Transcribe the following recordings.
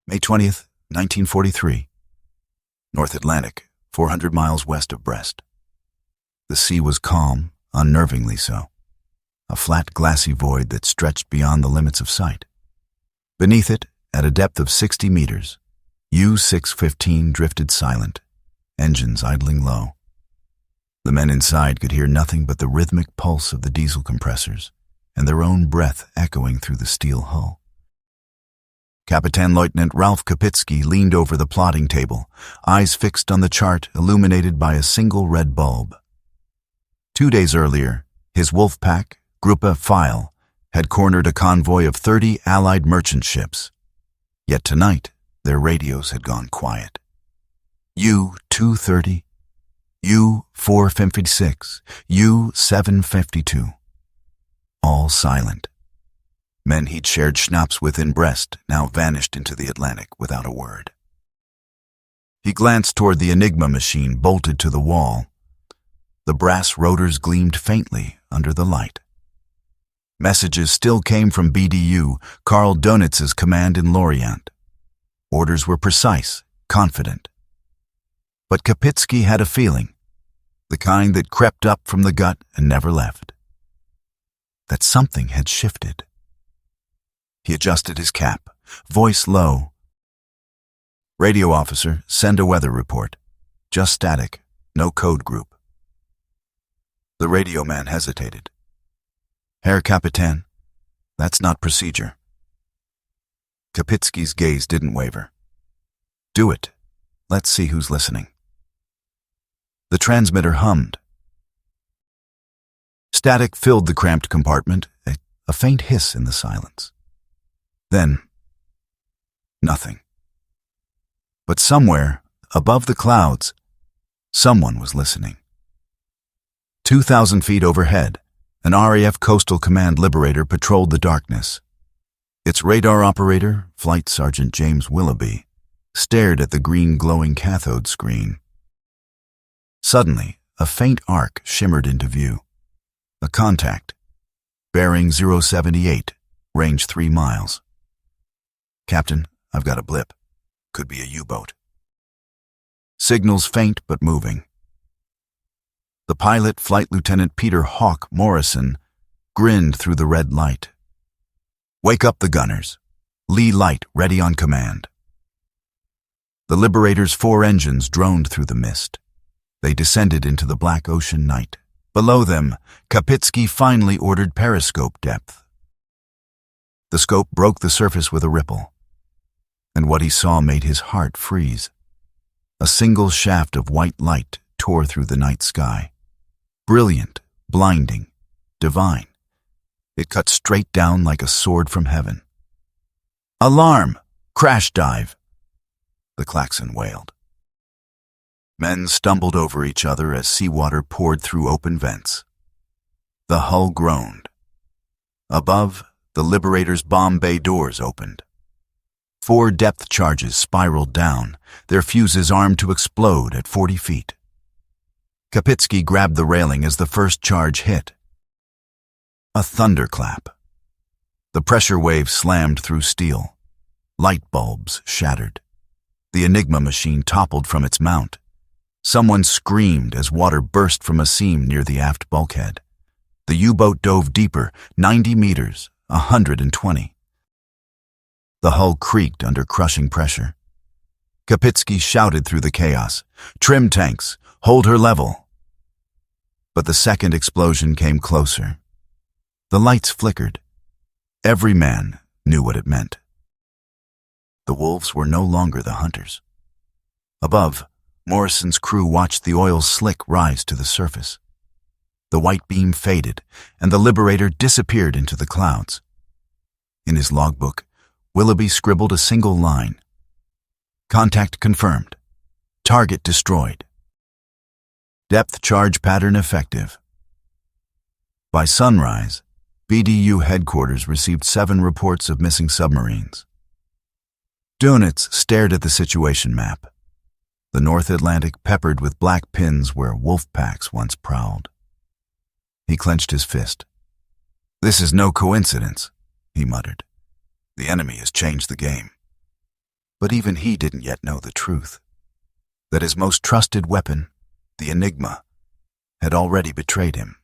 May 20th, 1943. North Atlantic, 400 miles west of Brest. The sea was calm, unnervingly so. A flat, glassy void that stretched beyond the limits of sight. Beneath it, at a depth of 60 meters, U-615 drifted silent, engines idling low. The men inside could hear nothing but the rhythmic pulse of the diesel compressors and their own breath echoing through the steel hull. Kapitänleutnant Ralph Kapitzky leaned over the plotting table, eyes fixed on the chart illuminated by a single red bulb. 2 days earlier, his wolfpack, Gruppe File, had cornered a convoy of 30 Allied merchant ships. Yet tonight, their radios had gone quiet. U-230, U-456, U-752. All silent. Men he'd shared schnapps with in Brest now vanished into the Atlantic without a word. He glanced toward the Enigma machine bolted to the wall. The brass rotors gleamed faintly under the light. Messages still came from BDU, Karl Dönitz's command in Lorient. Orders were precise, confident. But Kapitzky had a feeling, the kind that crept up from the gut and never left, that something had shifted. He adjusted his cap, voice low. Radio officer, send a weather report. Just static, no code group. The radio man hesitated. Herr Kapitän, that's not procedure. Kapitzky's gaze didn't waver. Do it. Let's see who's listening. The transmitter hummed. Static filled the cramped compartment, a faint hiss in the silence. Then, nothing. But somewhere, above the clouds, someone was listening. 2,000 feet overhead, an RAF Coastal Command Liberator patrolled the darkness. Its radar operator, Flight Sergeant James Willoughby, stared at the green glowing cathode screen. Suddenly, a faint arc shimmered into view. A contact. Bearing 078, range 3 miles. Captain, I've got a blip. Could be a U-boat. Signals faint but moving. The pilot, Flight Lieutenant Peter Hawk Morrison, grinned through the red light. Wake up the gunners. Leigh Light ready on command. The Liberator's 4 engines droned through the mist. They descended into the black ocean night. Below them, Kapitzky finally ordered periscope depth. The scope broke the surface with a ripple, and what he saw made his heart freeze. A single shaft of white light tore through the night sky. Brilliant, blinding, divine. It cut straight down like a sword from heaven. Alarm! Crash dive! The klaxon wailed. Men stumbled over each other as seawater poured through open vents. The hull groaned. Above, the Liberator's bomb bay doors opened. 4 depth charges spiraled down, their fuses armed to explode at 40 feet. Kapitzky grabbed the railing as the first charge hit. A thunderclap. The pressure wave slammed through steel. Light bulbs shattered. The Enigma machine toppled from its mount. Someone screamed as water burst from a seam near the aft bulkhead. The U-boat dove deeper, 90 meters, 120. The hull creaked under crushing pressure. Kapitzky shouted through the chaos, "Trim tanks, hold her level." But the second explosion came closer. The lights flickered. Every man knew what it meant. The wolves were no longer the hunters. Above, Morrison's crew watched the oil slick rise to the surface. The white beam faded, and the Liberator disappeared into the clouds. In his logbook, Willoughby scribbled a single line. Contact confirmed. Target destroyed. Depth charge pattern effective. By sunrise, BDU headquarters received 7 reports of missing submarines. Dönitz stared at the situation map. The North Atlantic peppered with black pins where wolfpacks once prowled. He clenched his fist. "This is no coincidence," he muttered. "The enemy has changed the game." But even he didn't yet know the truth, that his most trusted weapon, the Enigma, had already betrayed him.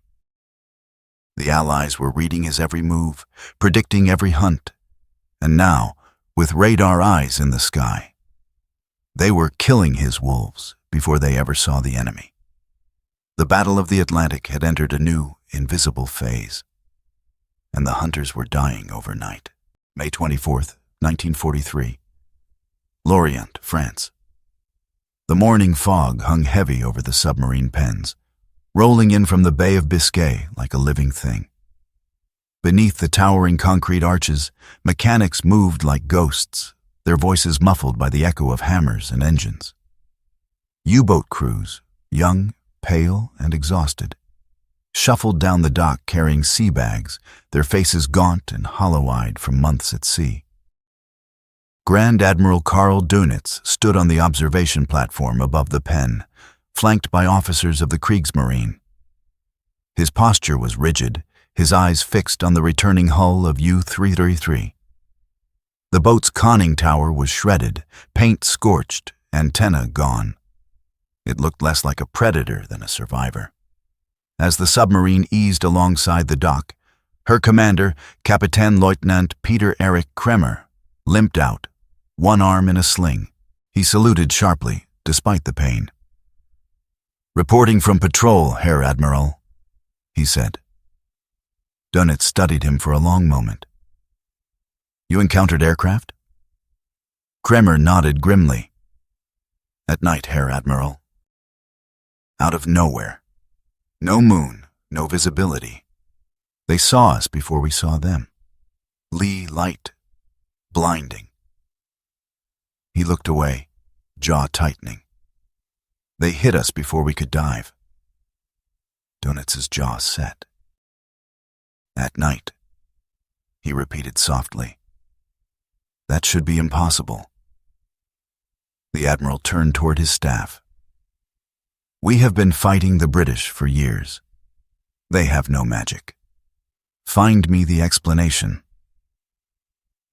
The Allies were reading his every move, predicting every hunt, and now, with radar eyes in the sky, they were killing his wolves before they ever saw the enemy. The Battle of the Atlantic had entered a new, invisible phase, and the hunters were dying overnight. May 24th, 1943. Lorient, France. The morning fog hung heavy over the submarine pens, rolling in from the Bay of Biscay like a living thing. Beneath the towering concrete arches, mechanics moved like ghosts, their voices muffled by the echo of hammers and engines. U-boat crews, young, pale, and exhausted, shuffled down the dock carrying sea bags, their faces gaunt and hollow-eyed from months at sea. Grand Admiral Karl Dönitz stood on the observation platform above the pen, flanked by officers of the Kriegsmarine. His posture was rigid, his eyes fixed on the returning hull of U-333. The boat's conning tower was shredded, paint scorched, antenna gone. It looked less like a predator than a survivor. As the submarine eased alongside the dock, her commander, Kapitänleutnant Peter Erich Kremer, limped out, one arm in a sling. He saluted sharply, despite the pain. "Reporting from patrol, Herr Admiral," he said. Dönitz studied him for a long moment. "You encountered aircraft?" Kremer nodded grimly. "At night, Herr Admiral. Out of nowhere. No moon, no visibility. They saw us before we saw them. Leigh Light. Blinding." He looked away, jaw tightening. "They hit us before we could dive." Dönitz's jaw set. "At night," he repeated softly. "That should be impossible." The Admiral turned toward his staff. "We have been fighting the British for years. They have no magic. Find me the explanation."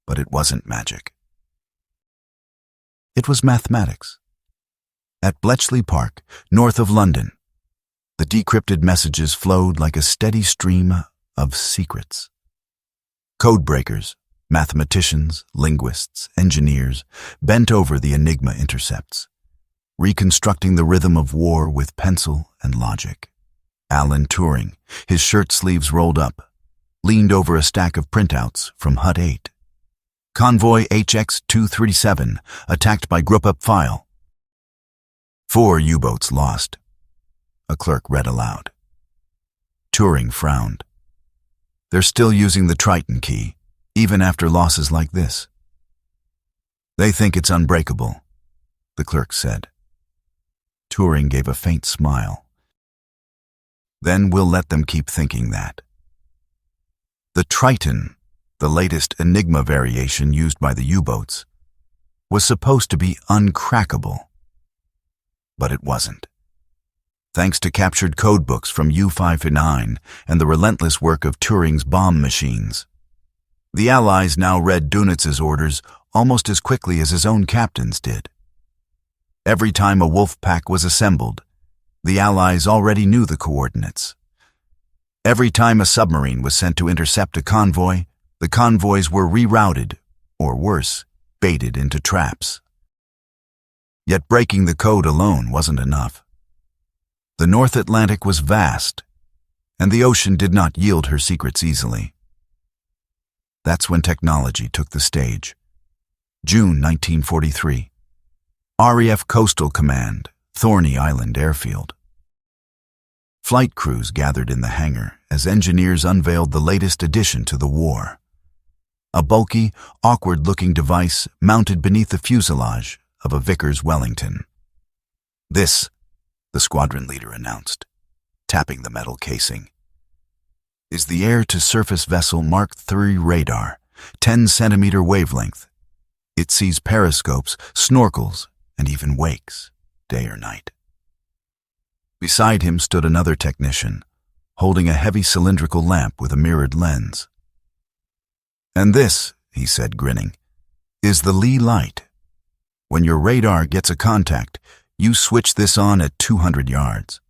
But it wasn't magic. It was mathematics. At Bletchley Park, north of London, the decrypted messages flowed like a steady stream of secrets. Codebreakers, mathematicians, linguists, engineers bent over the Enigma intercepts, reconstructing the rhythm of war with pencil and logic. Alan Turing, his shirt sleeves rolled up, leaned over a stack of printouts from Hut 8. Convoy HX-237 attacked by group-up file. 4 U-boats lost. A clerk read aloud. Turing frowned. They're still using the Triton key, even after losses like this. They think it's unbreakable, the clerk said. Turing gave a faint smile. Then we'll let them keep thinking that. The Triton, the latest Enigma variation used by the U-boats, was supposed to be uncrackable. But it wasn't. Thanks to captured codebooks from U-559 and the relentless work of Turing's bomb machines, the Allies now read Dönitz's orders almost as quickly as his own captains did. Every time a wolfpack was assembled, the Allies already knew the coordinates. Every time a submarine was sent to intercept a convoy, the convoys were rerouted, or worse, baited into traps. Yet breaking the code alone wasn't enough. The North Atlantic was vast, and the ocean did not yield her secrets easily. That's when technology took the stage. June 1943. RAF Coastal Command, Thorney Island Airfield. Flight crews gathered in the hangar as engineers unveiled the latest addition to the war. A bulky, awkward-looking device mounted beneath the fuselage of a Vickers Wellington. "This," the squadron leader announced, tapping the metal casing, "is the air-to-surface vessel Mark III radar, 10-centimeter wavelength. It sees periscopes, snorkels, and even wakes, day or night." Beside him stood another technician, holding a heavy cylindrical lamp with a mirrored lens. "And this," he said, grinning, "is the Leigh Light. When your radar gets a contact, you switch this on at 200 yards.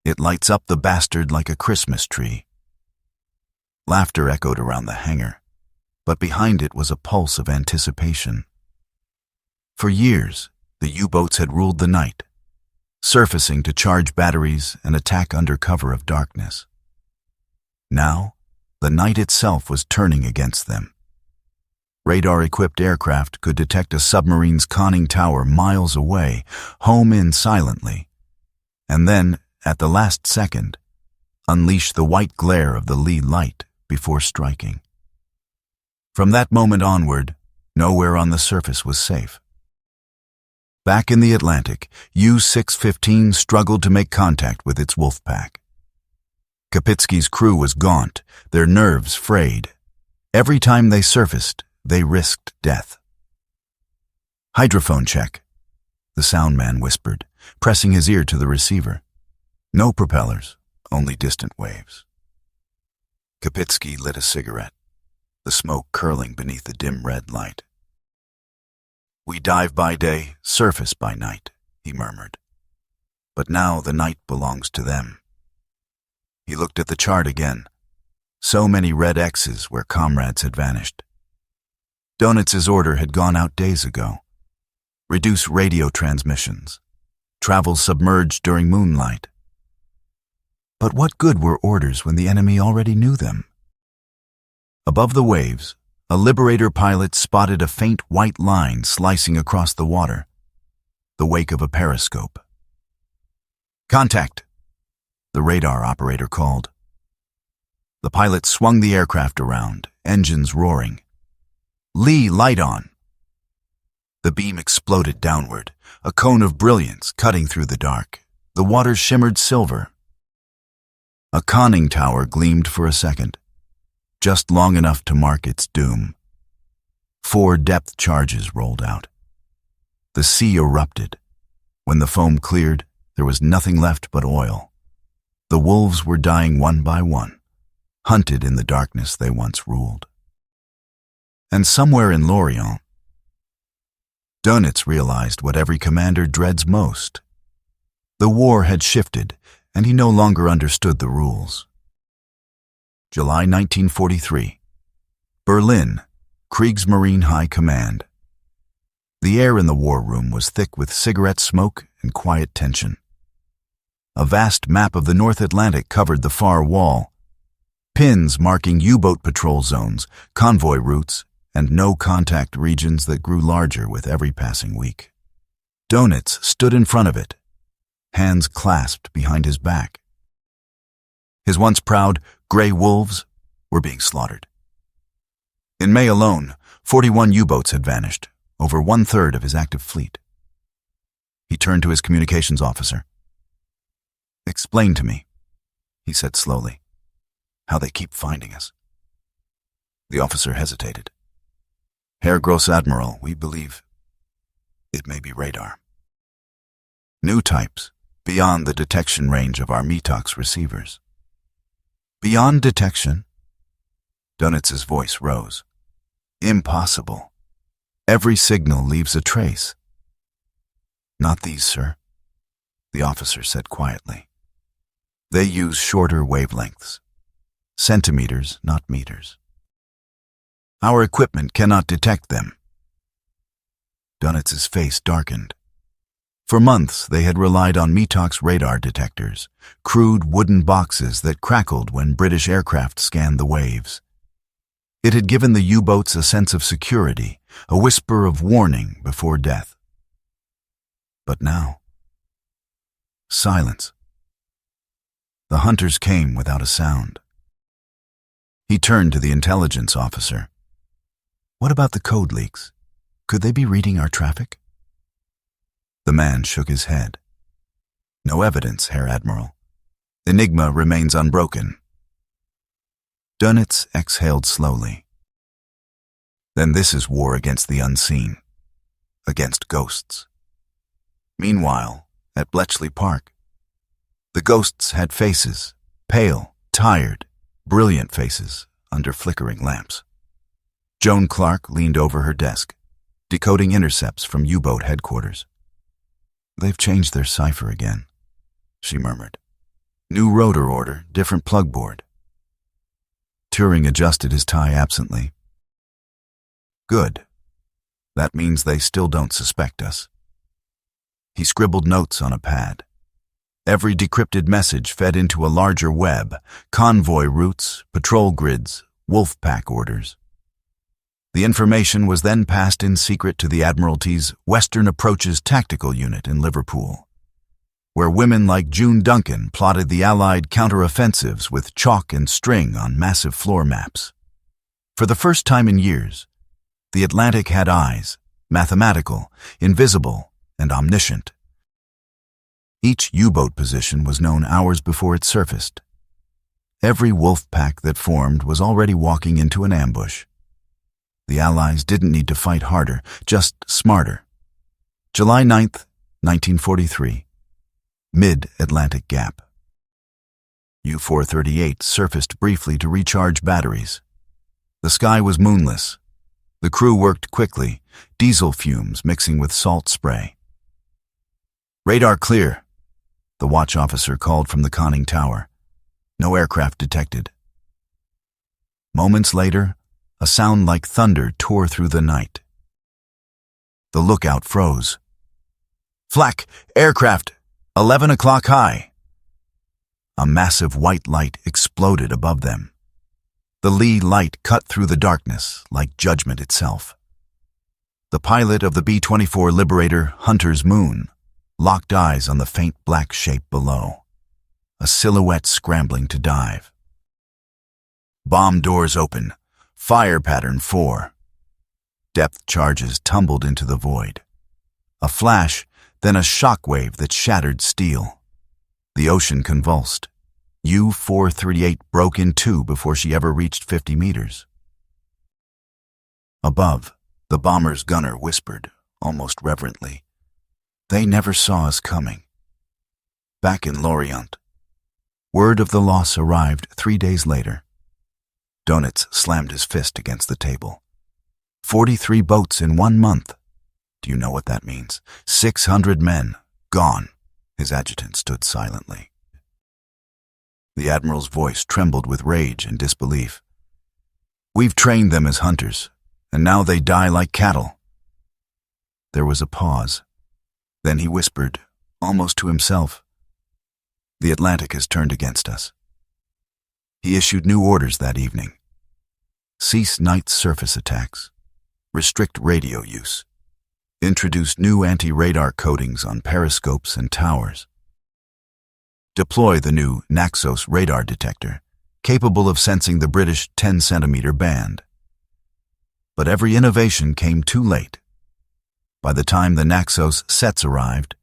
It lights up the bastard like a Christmas tree. Laughter echoed around the hangar, but behind it was a pulse of anticipation. For years, the U-boats had ruled the night, surfacing to charge batteries and attack under cover of darkness. Now, the night itself was turning against them. Radar-equipped aircraft could detect a submarine's conning tower miles away, home in silently, and then, at the last second, unleash the white glare of the Leigh Light before striking. From that moment onward, nowhere on the surface was safe. Back in the Atlantic, U-615 struggled to make contact with its wolfpack. Kapitzky's crew was gaunt, their nerves frayed. Every time they surfaced, they risked death. "Hydrophone check," the soundman whispered, pressing his ear to the receiver. No propellers, only distant waves. Kapitzky lit a cigarette, the smoke curling beneath the dim red light. "We dive by day, surface by night," he murmured. "But now the night belongs to them." He looked at the chart again. So many red X's where comrades had vanished. Dönitz's order had gone out days ago. Reduce radio transmissions. Travel submerged during moonlight. But what good were orders when the enemy already knew them? Above the waves, a Liberator pilot spotted a faint white line slicing across the water, the wake of a periscope. "Contact," the radar operator called. The pilot swung the aircraft around, engines roaring. "Leigh Light on." The beam exploded downward, a cone of brilliance cutting through the dark. The water shimmered silver. A conning tower gleamed for a second, just long enough to mark its doom. 4 depth charges rolled out. The sea erupted. When the foam cleared, there was nothing left but oil. The wolves were dying one by one, hunted in the darkness they once ruled. And somewhere in Lorient, Dönitz realized what every commander dreads most. The war had shifted, and he no longer understood the rules. July 1943. Berlin, Kriegsmarine High Command. The air in the war room was thick with cigarette smoke and quiet tension. A vast map of the North Atlantic covered the far wall, pins marking U-boat patrol zones, convoy routes, and no-contact regions that grew larger with every passing week. Dönitz stood in front of it, hands clasped behind his back. His once proud gray wolves were being slaughtered. In May alone, 41 U-boats had vanished, over 1/3 of his active fleet. He turned to his communications officer. "Explain to me," he said slowly, "how they keep finding us." The officer hesitated. "Herr Gross Admiral, we believe it may be radar. New types, beyond the detection range of our Metox receivers." "Beyond detection?" Dönitz's voice rose. "Impossible. Every signal leaves a trace." "Not these, sir," the officer said quietly. "They use shorter wavelengths. Centimeters, not meters. Our equipment cannot detect them." Dönitz's face darkened. For months, they had relied on Metox radar detectors, crude wooden boxes that crackled when British aircraft scanned the waves. It had given the U-boats a sense of security, a whisper of warning before death. But now, silence. The hunters came without a sound. He turned to the intelligence officer. "What about the code leaks? Could they be reading our traffic?" The man shook his head. "No evidence, Herr Admiral. Enigma remains unbroken." Dönitz exhaled slowly. "Then this is war against the unseen, against ghosts." Meanwhile, at Bletchley Park, the ghosts had faces, pale, tired, brilliant faces under flickering lamps. Joan Clark leaned over her desk, decoding intercepts from U-boat headquarters. "They've changed their cipher again," she murmured. "New rotor order, different plug board." Turing adjusted his tie absently. "Good. That means they still don't suspect us." He scribbled notes on a pad. Every decrypted message fed into a larger web: convoy routes, patrol grids, wolfpack orders. The information was then passed in secret to the Admiralty's Western Approaches Tactical Unit in Liverpool, where women like June Duncan plotted the Allied counter-offensives with chalk and string on massive floor maps. For the first time in years, the Atlantic had eyes, mathematical, invisible, and omniscient. Each U-boat position was known hours before it surfaced. Every wolfpack that formed was already walking into an ambush. The Allies didn't need to fight harder, just smarter. July 9th, 1943. Mid-Atlantic Gap. U-438 surfaced briefly to recharge batteries. The sky was moonless. The crew worked quickly, diesel fumes mixing with salt spray. "Radar clear," the watch officer called from the conning tower. No aircraft detected. Moments later, a sound like thunder tore through the night. The lookout froze. "Flak! Aircraft! 11 o'clock high!" A massive white light exploded above them. The Leigh Light cut through the darkness like judgment itself. The pilot of the B-24 Liberator, Hunter's Moon, locked eyes on the faint black shape below, a silhouette scrambling to dive. Bomb doors open. Fire pattern 4. Depth charges tumbled into the void. A flash, then a shockwave that shattered steel. The ocean convulsed. U-438 broke in two before she ever reached 50 meters. Above, the bomber's gunner whispered, almost reverently, "They never saw us coming." Back in Lorient, word of the loss arrived 3 days later. Dönitz slammed his fist against the table. 43 boats in 1 month. Do you know what that means? 600 men, gone. His adjutant stood silently. The admiral's voice trembled with rage and disbelief. "We've trained them as hunters, and now they die like cattle." There was a pause. Then he whispered, almost to himself, "The Atlantic has turned against us." He issued new orders that evening. Cease night surface attacks. Restrict radio use. Introduce new anti-radar coatings on periscopes and towers. Deploy the new Naxos radar detector, capable of sensing the British 10-centimeter band. But every innovation came too late. By the time the Naxos sets arrived,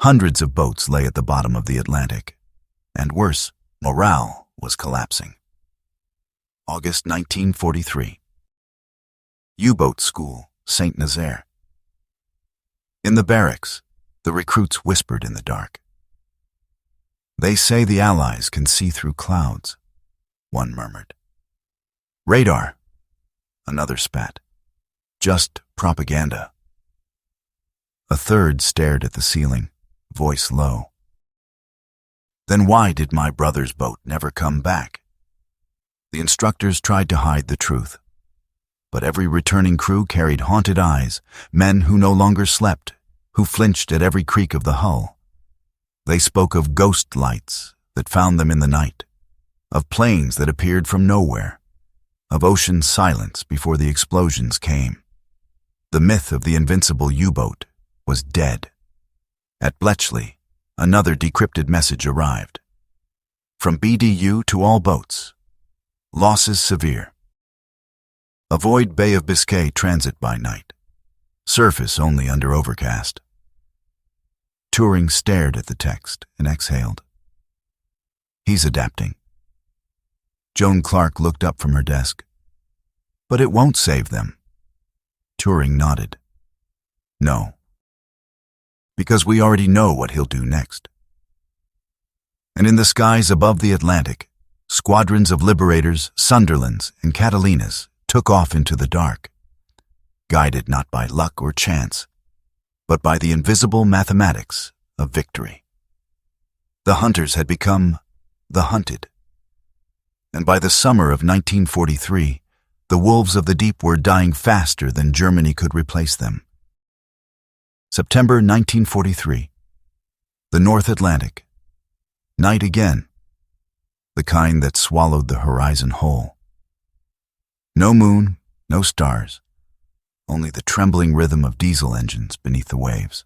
hundreds of boats lay at the bottom of the Atlantic. And worse, morale was collapsing. August 1943. U-boat school, St. Nazaire. In the barracks, the recruits whispered in the dark. "They say the Allies can see through clouds," one murmured. "Radar," another spat. "Just propaganda." A third stared at the ceiling, voice low. "Then why did my brother's boat never come back?" The instructors tried to hide the truth, but every returning crew carried haunted eyes, men who no longer slept, who flinched at every creak of the hull. They spoke of ghost lights that found them in the night, of planes that appeared from nowhere, of ocean silence before the explosions came. The myth of the invincible U-boat was dead. At Bletchley, another decrypted message arrived. From BDU to all boats. Losses severe. Avoid Bay of Biscay transit by night. Surface only under overcast. Turing stared at the text and exhaled. He's adapting. Joan Clark looked up from her desk. But it won't save them. Turing nodded. No. Because we already know what he'll do next. And in the skies above the Atlantic, squadrons of Liberators, Sunderlands, and Catalinas took off into the dark. guided not by luck or chance, but by the invisible mathematics of victory. The hunters had become the hunted. And by the summer of 1943, the wolves of the deep were dying faster than Germany could replace them. September 1943. The North Atlantic. Night again. The kind that swallowed the horizon whole. No moon, no stars, only the trembling rhythm of diesel engines beneath the waves.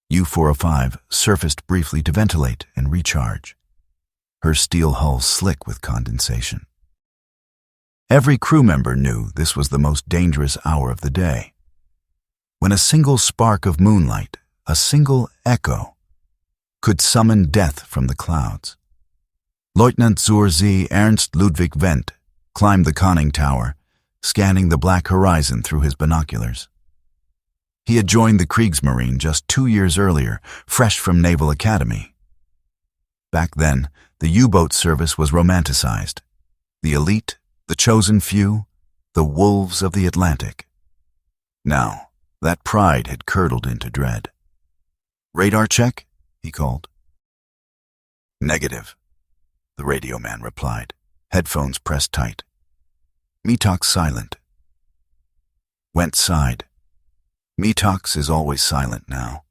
U-405 surfaced briefly to ventilate and recharge, her steel hull slick with condensation. Every crew member knew this was the most dangerous hour of the day, when a single spark of moonlight, a single echo, could summon death from the clouds. Lieutenant zur See Ernst Ludwig Wendt climbed the conning tower, scanning the black horizon through his binoculars. He had joined the Kriegsmarine just 2 years earlier, fresh from Naval Academy. Back then, the U-boat service was romanticized. The elite, the chosen few, the wolves of the Atlantic. Now, that pride had curdled into dread. "Radar check?" he called. "Negative," the radio man replied, headphones pressed tight. Metox silent. Wendt sighed. Metox is always silent now.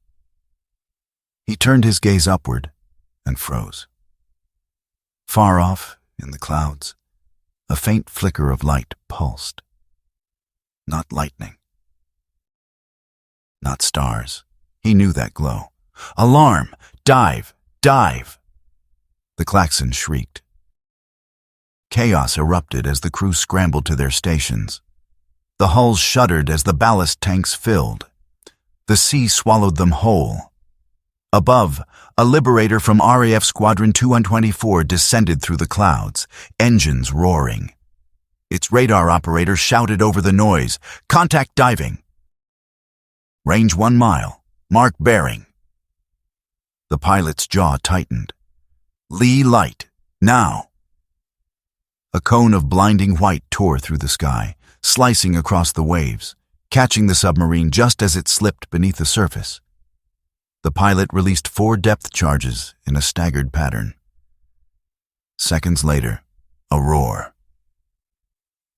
He turned his gaze upward and froze. Far off, in the clouds, a faint flicker of light pulsed. Not lightning. Not stars. He knew that glow. "Alarm! Dive! Dive!" The klaxon shrieked. Chaos erupted as the crew scrambled to their stations. The hulls shuddered as the ballast tanks filled. The sea swallowed them whole. Above, a Liberator from RAF Squadron 224 descended through the clouds, engines roaring. Its radar operator shouted over the noise, "Contact diving!" "Range 1 mile. Mark bearing." The pilot's jaw tightened. "Leigh Light, now!" A cone of blinding white tore through the sky, slicing across the waves, catching the submarine just as it slipped beneath the surface. The pilot released 4 depth charges in a staggered pattern. Seconds later, a roar.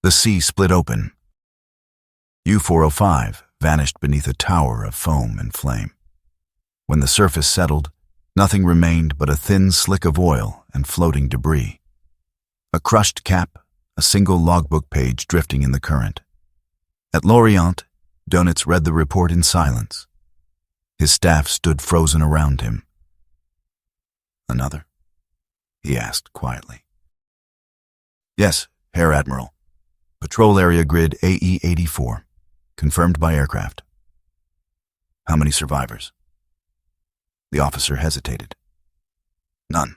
The sea split open. U-405 vanished beneath a tower of foam and flame. When the surface settled, nothing remained but a thin slick of oil and floating debris. A crushed cap, a single logbook page drifting in the current. At Lorient, Dönitz read the report in silence. His staff stood frozen around him. "Another?" he asked quietly. "Yes, Herr Admiral. Patrol area grid AE-84. Confirmed by aircraft." "How many survivors?" The officer hesitated. "None."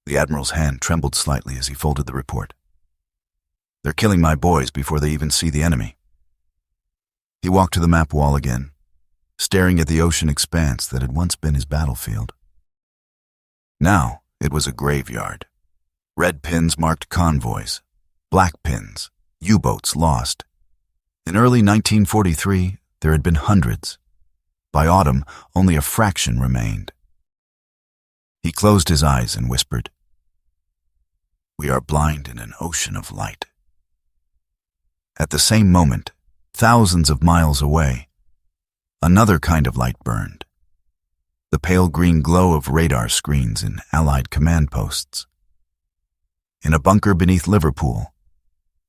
The Admiral's hand trembled slightly as he folded the report. "They're killing my boys before they even see the enemy." He walked to the map wall again, staring at the ocean expanse that had once been his battlefield. Now it was a graveyard. Red pins marked convoys, black pins, U-boats lost. In early 1943, there had been hundreds. By autumn, only a fraction remained. He closed his eyes and whispered, "We are blind in an ocean of light." At the same moment, thousands of miles away, another kind of light burned. The pale green glow of radar screens in Allied command posts. In a bunker beneath Liverpool,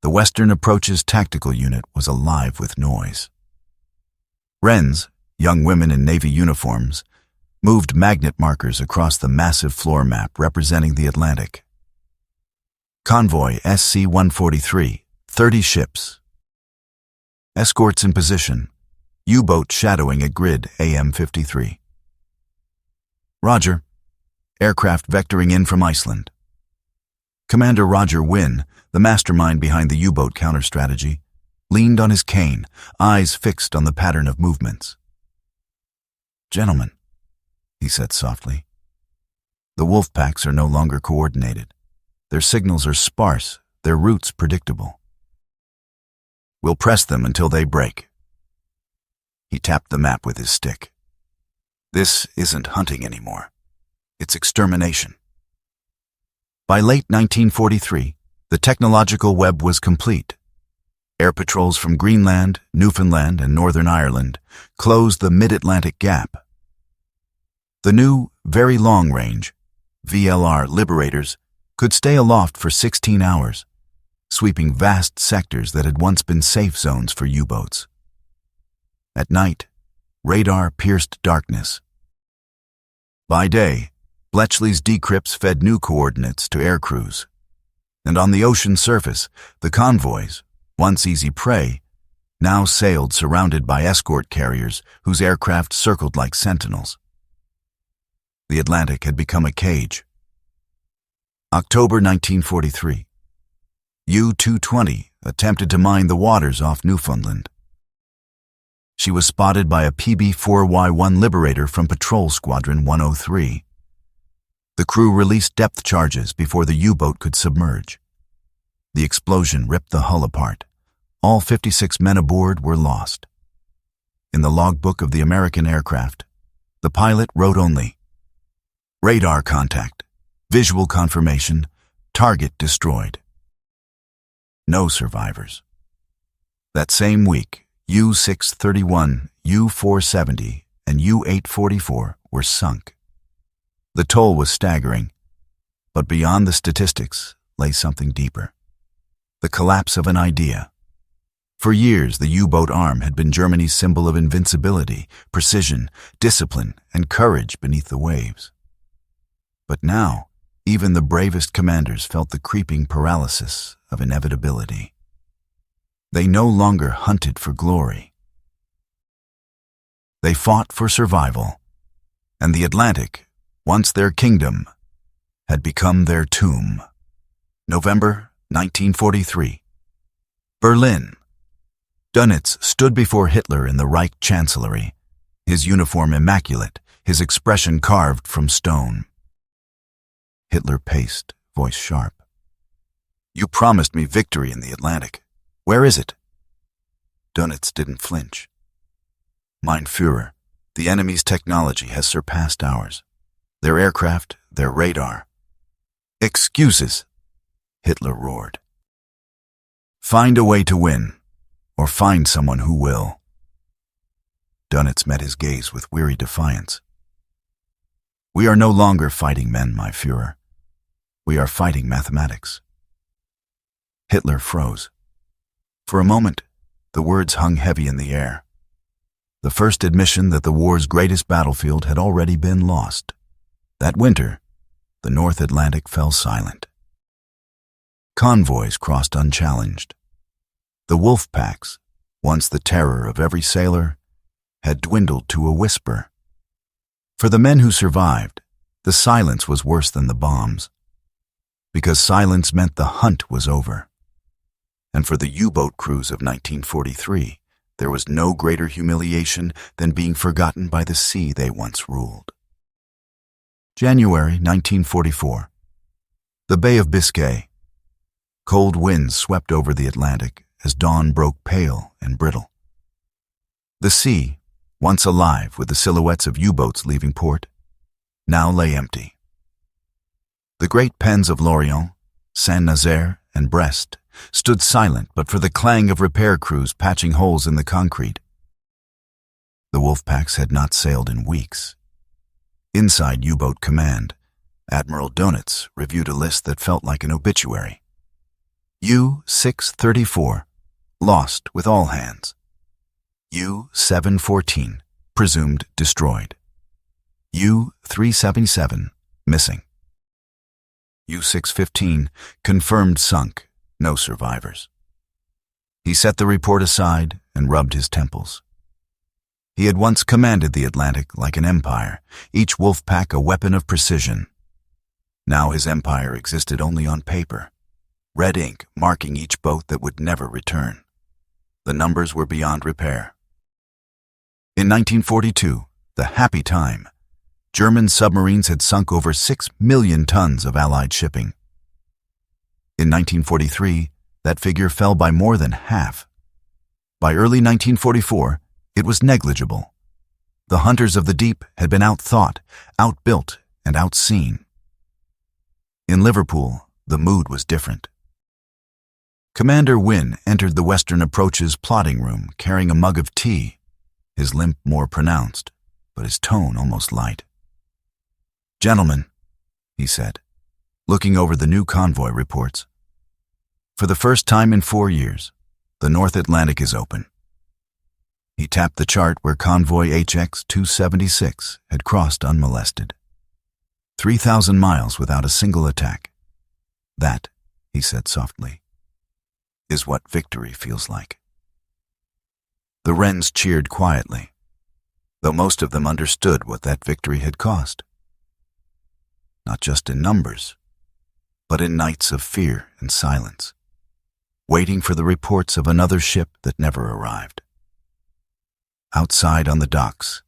the Western Approaches Tactical Unit was alive with noise. Wrens, young women in Navy uniforms, moved magnet markers across the massive floor map representing the Atlantic. Convoy SC-143, 30 ships. Escorts in position, U-boat shadowing at grid AM-53. Roger. Aircraft vectoring in from Iceland. Commander Roger Wynne, the mastermind behind the U-boat counter-strategy, leaned on his cane, eyes fixed on the pattern of movements. "Gentlemen," he said softly, "the wolfpacks are no longer coordinated. Their signals are sparse, their routes predictable. We'll press them until they break. He tapped the map with his stick. This isn't hunting anymore. It's extermination. By late 1943, the technological web was complete. Air patrols from Greenland, Newfoundland, and Northern Ireland closed the mid-Atlantic gap. The new, very long-range, VLR Liberators could stay aloft for 16 hours, sweeping vast sectors that had once been safe zones for U-boats. At night, radar pierced darkness. By day, Bletchley's decrypts fed new coordinates to air crews. And on the ocean surface, the convoys, once easy prey, now sailed surrounded by escort carriers whose aircraft circled like sentinels. The Atlantic had become a cage. October 1943. U-220 attempted to mine the waters off Newfoundland. She was spotted by a PB-4Y-1 Liberator from Patrol Squadron 103. The crew released depth charges before the U-boat could submerge. The explosion ripped the hull apart. All 56 men aboard were lost. In the logbook of the American aircraft, the pilot wrote only, "Radar contact, visual confirmation, target destroyed." No survivors. That same week, U-631, U-470, and U-844 were sunk. The toll was staggering, but beyond the statistics lay something deeper. The collapse of an idea. For years, the U-boat arm had been Germany's symbol of invincibility, precision, discipline, and courage beneath the waves. But now, even the bravest commanders felt the creeping paralysis of inevitability. They no longer hunted for glory. They fought for survival, and the Atlantic, once their kingdom, had become their tomb. November 1943. Berlin. Dönitz stood before Hitler in the Reich Chancellery, his uniform immaculate, his expression carved from stone. Hitler paced, voice sharp. "You promised me victory in the Atlantic. Where is it?" Dönitz didn't flinch. "Mein Führer, the enemy's technology has surpassed ours. Their aircraft, their radar." "Excuses!" Hitler roared. "Find a way to win, or find someone who will." Dönitz met his gaze with weary defiance. "We are no longer fighting men, my Führer. We are fighting mathematics." Hitler froze. For a moment, the words hung heavy in the air. The first admission that the war's greatest battlefield had already been lost. That winter, the North Atlantic fell silent. Convoys crossed unchallenged. The wolfpacks, once the terror of every sailor, had dwindled to a whisper. For the men who survived, the silence was worse than the bombs, because silence meant the hunt was over. And for the U-boat crews of 1943, there was no greater humiliation than being forgotten by the sea they once ruled. January 1944. The Bay of Biscay. Cold winds swept over the Atlantic as dawn broke pale and brittle. The sea, once alive with the silhouettes of U-boats leaving port, now lay empty. The great pens of Lorient, Saint-Nazaire, and Brest stood silent but for the clang of repair crews patching holes in the concrete. The wolfpacks had not sailed in weeks. Inside U-boat command, Admiral Dönitz reviewed a list that felt like an obituary. U-634, lost with all hands. U-714, presumed destroyed. U-377, missing. U-615, confirmed sunk, no survivors. He set the report aside and rubbed his temples. He had once commanded the Atlantic like an empire, each wolfpack a weapon of precision. Now his empire existed only on paper, red ink marking each boat that would never return. The numbers were beyond repair. In 1942, the happy time, German submarines had sunk over 6 million tons of Allied shipping. In 1943, that figure fell by more than half. By early 1944, it was negligible. The hunters of the deep had been outthought, outbuilt, and outseen. In Liverpool, the mood was different. Commander Wynne entered the Western Approach's plotting room carrying a mug of tea, his limp more pronounced, but his tone almost light. "Gentlemen," he said, looking over the new convoy reports. "For the first time in 4 years, the North Atlantic is open." He tapped the chart where convoy HX-276 had crossed unmolested. 3,000 miles without a single attack. That, he said softly, is what victory feels like. The Wrens cheered quietly, though most of them understood what that victory had cost. Not just in numbers, but in nights of fear and silence, waiting for the reports of another ship that never arrived. Outside on the docks,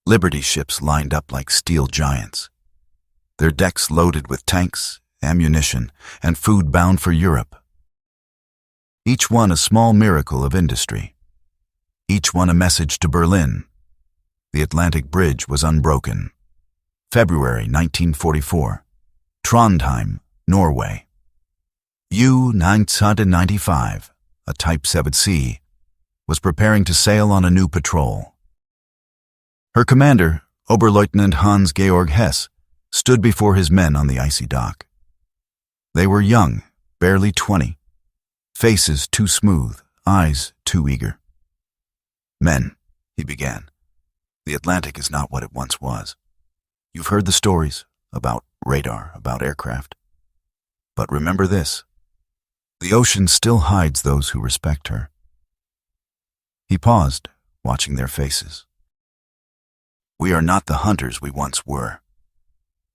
Liberty ships lined up like steel giants, their decks loaded with tanks, ammunition, and food bound for Europe. Each one a small miracle of industry. Each one a message to Berlin. The Atlantic Bridge was unbroken. February 1944. Trondheim, Norway. U-995, a Type 7C, was preparing to sail on a new patrol. Her commander, Oberleutnant Hans-Georg Hess, stood before his men on the icy dock. They were young, barely 20, faces too smooth, eyes too eager. "Men," he began, "the Atlantic is not what it once was. You've heard the stories about radar, about aircraft. But remember this, the ocean still hides those who respect her." He paused, watching their faces. "We are not the hunters we once were,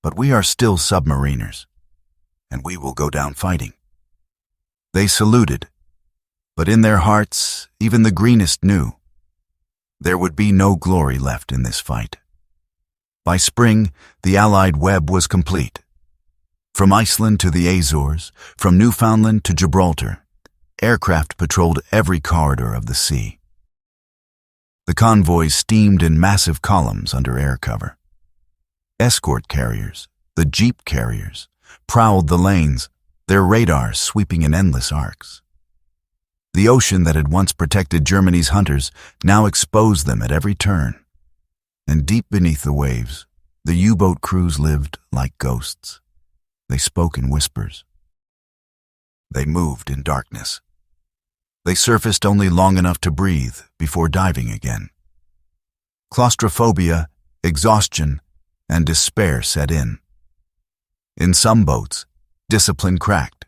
but we are still submariners, and we will go down fighting." They saluted, but in their hearts, even the greenest knew there would be no glory left in this fight. By spring, the Allied web was complete. From Iceland to the Azores, from Newfoundland to Gibraltar, aircraft patrolled every corridor of the sea. The convoys steamed in massive columns under air cover. Escort carriers, the jeep carriers, prowled the lanes, their radars sweeping in endless arcs. The ocean that had once protected Germany's hunters now exposed them at every turn. And deep beneath the waves, the U-boat crews lived like ghosts. They spoke in whispers. They moved in darkness. They surfaced only long enough to breathe before diving again. Claustrophobia, exhaustion, and despair set in. In some boats, discipline cracked.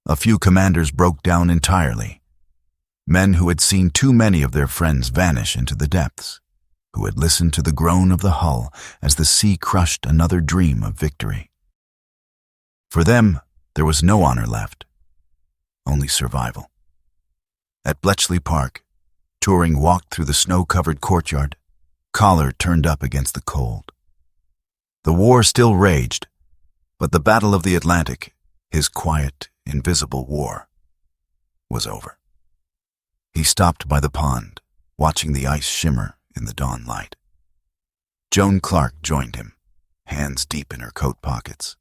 A few commanders broke down entirely. Men who had seen too many of their friends vanish into the depths, who had listened to the groan of the hull as the sea crushed another dream of victory. For them, there was no honor left, only survival. At Bletchley Park, Turing walked through the snow-covered courtyard, collar turned up against the cold. The war still raged, but the Battle of the Atlantic, his quiet, invisible war, was over. He stopped by the pond, watching the ice shimmer in the dawn light. Joan Clark joined him, hands deep in her coat pockets.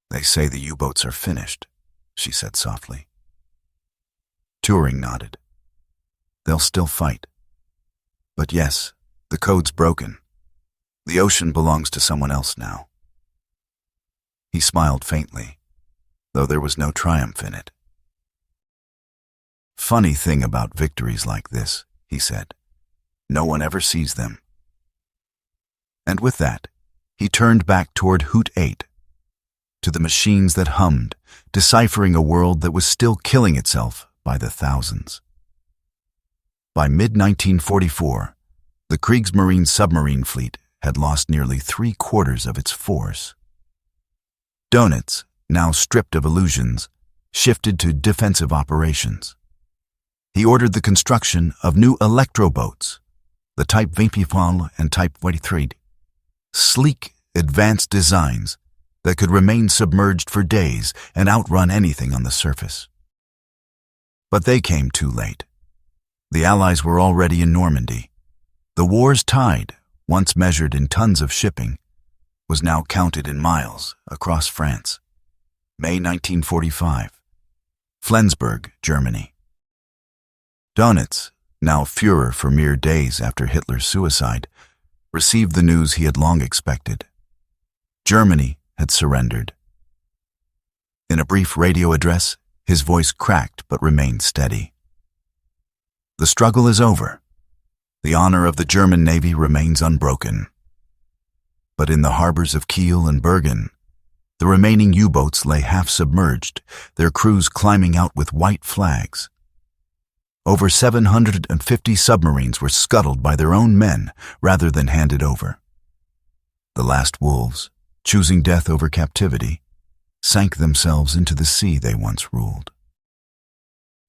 "They say the U-boats are finished," she said softly. Turing nodded. "They'll still fight. But yes, the code's broken. The ocean belongs to someone else now." He smiled faintly, though there was no triumph in it. "Funny thing about victories like this," he said. "No one ever sees them." And with that, he turned back toward Hoot 8, to the machines that hummed, deciphering a world that was still killing itself by the thousands. By mid-1944, the Kriegsmarine submarine fleet had lost nearly 3/4 of its force. Dönitz, now stripped of illusions, shifted to defensive operations. He ordered the construction of new electro-boats, the Type 24 and Type 23, sleek, advanced designs that could remain submerged for days and outrun anything on the surface. But they came too late. The Allies were already in Normandy. The war's tide, once measured in tons of shipping, was now counted in miles across France. May 1945. Flensburg, Germany. Dönitz, now Führer for mere days after Hitler's suicide, received the news he had long expected. Germany had surrendered. In a brief radio address, his voice cracked but remained steady. The struggle is over. The honor of the German Navy remains unbroken. But in the harbors of Kiel and Bergen, the remaining U-boats lay half submerged, their crews climbing out with white flags. Over 750 submarines were scuttled by their own men rather than handed over. The last wolves, choosing death over captivity, sank themselves into the sea they once ruled.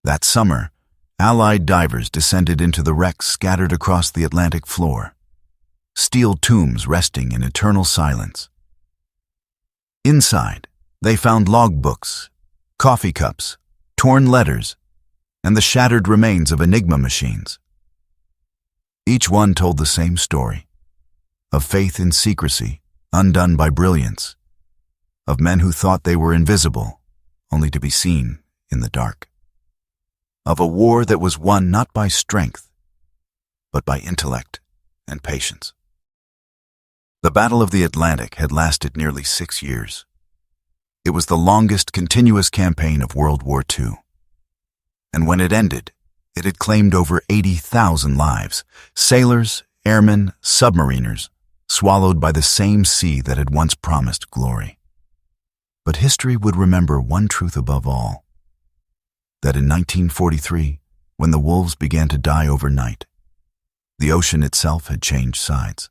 That summer, Allied divers descended into the wrecks scattered across the Atlantic floor, steel tombs resting in eternal silence. Inside, they found logbooks, coffee cups, torn letters, and the shattered remains of Enigma machines. Each one told the same story, of faith in secrecy, undone by brilliance, of men who thought they were invisible, only to be seen in the dark, of a war that was won not by strength, but by intellect and patience. The Battle of the Atlantic had lasted nearly 6 years. It was the longest continuous campaign of World War II. And when it ended, it had claimed over 80,000 lives, sailors, airmen, submariners, swallowed by the same sea that had once promised glory. But history would remember one truth above all, that in 1943, when the wolves began to die overnight, the ocean itself had changed sides.